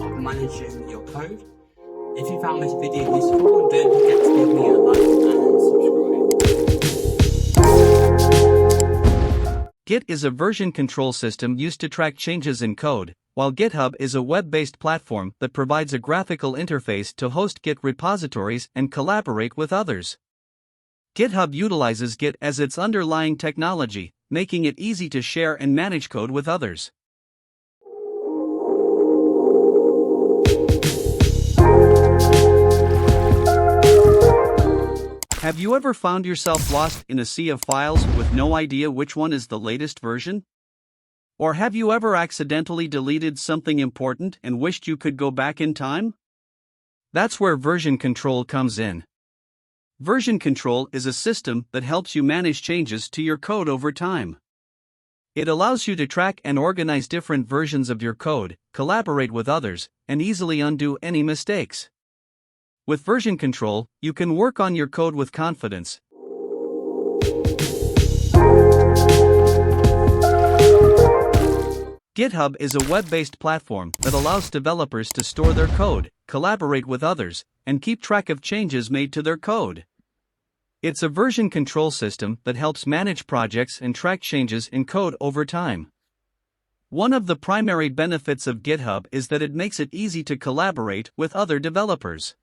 of managing your code. If you found this video useful, don't forget to give me a like and subscribe. Git is a version control system used to track changes in code, while GitHub is a web-based platform that provides a graphical interface to host Git repositories and collaborate with others. GitHub utilizes Git as its underlying technology, making it easy to share and manage code with others. Have you ever found yourself lost in a sea of files with no idea which one is the latest version? Or have you ever accidentally deleted something important and wished you could go back in time? That's where version control comes in. Version control is a system that helps you manage changes to your code over time. It allows you to track and organize different versions of your code, collaborate with others, and easily undo any mistakes. With version control, you can work on your code with confidence. GitHub is a web-based platform that allows developers to store their code, collaborate with others, and keep track of changes made to their code. It's a version control system that helps manage projects and track changes in code over time. One of the primary benefits of GitHub is that it makes it easy to collaborate with other developers.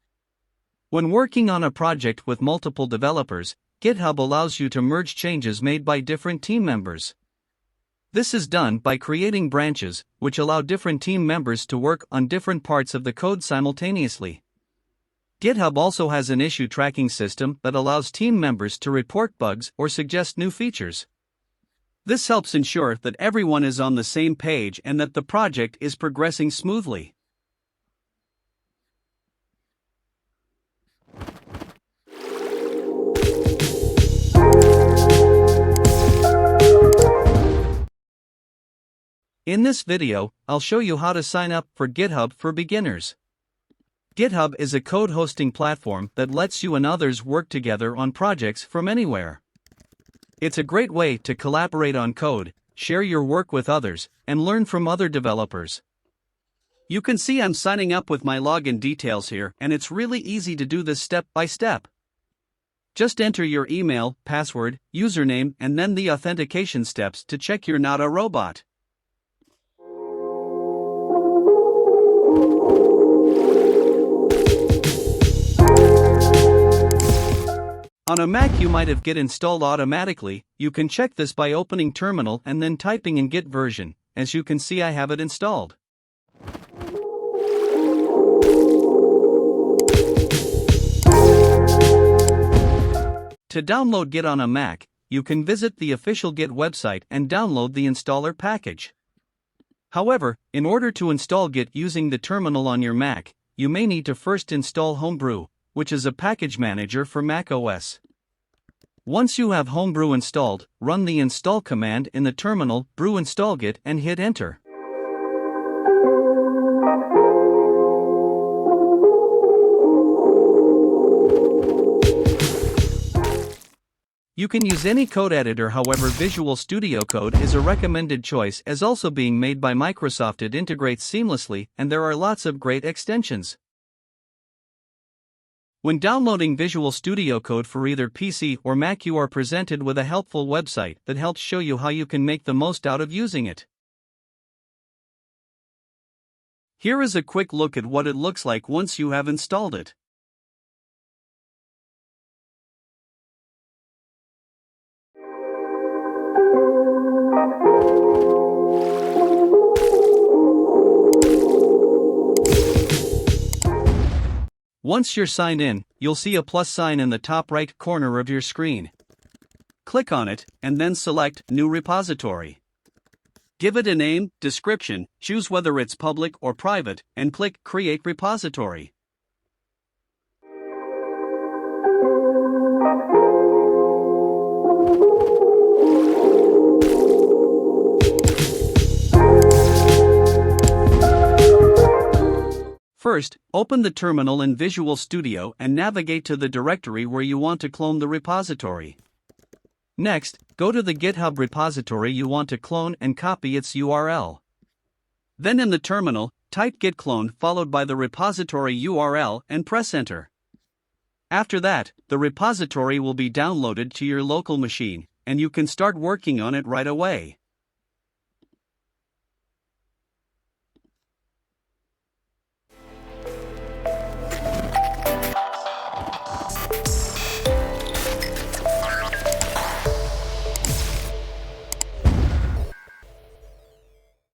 When working on a project with multiple developers, GitHub allows you to merge changes made by different team members. This is done by creating branches, which allow different team members to work on different parts of the code simultaneously. GitHub also has an issue tracking system that allows team members to report bugs or suggest new features. This helps ensure that everyone is on the same page and that the project is progressing smoothly. In this video, I'll show you how to sign up for GitHub for beginners. GitHub is a code hosting platform that lets you and others work together on projects from anywhere. It's a great way to collaborate on code, share your work with others, and learn from other developers. You can see I'm signing up with my login details here, and it's really easy to do this step by step. Just enter your email, password, username, and then the authentication steps to check you're not a robot. On a Mac you might have Git installed automatically. You can check this by opening Terminal and then typing in Git version. As you can see, I have it installed. To download Git on a Mac, you can visit the official Git website and download the installer package. However, in order to install Git using the terminal on your Mac, you may need to first install Homebrew, which is a package manager for Mac OS. Once you have Homebrew installed, run the install command in the terminal, brew install Git, and hit enter. You can use any code editor, however Visual Studio Code is a recommended choice as also being made by Microsoft. It integrates seamlessly and there are lots of great extensions. When downloading Visual Studio Code for either PC or Mac, you are presented with a helpful website that helps show you how you can make the most out of using it. Here is a quick look at what it looks like once you have installed it. Once you're signed in, you'll see a plus sign in the top right corner of your screen. Click on it, and then select New Repository. Give it a name, description, choose whether it's public or private, and click Create Repository. First, open the terminal in Visual Studio and navigate to the directory where you want to clone the repository. Next, go to the GitHub repository you want to clone and copy its URL. Then in the terminal, type git clone followed by the repository URL and press enter. After that, the repository will be downloaded to your local machine, and you can start working on it right away.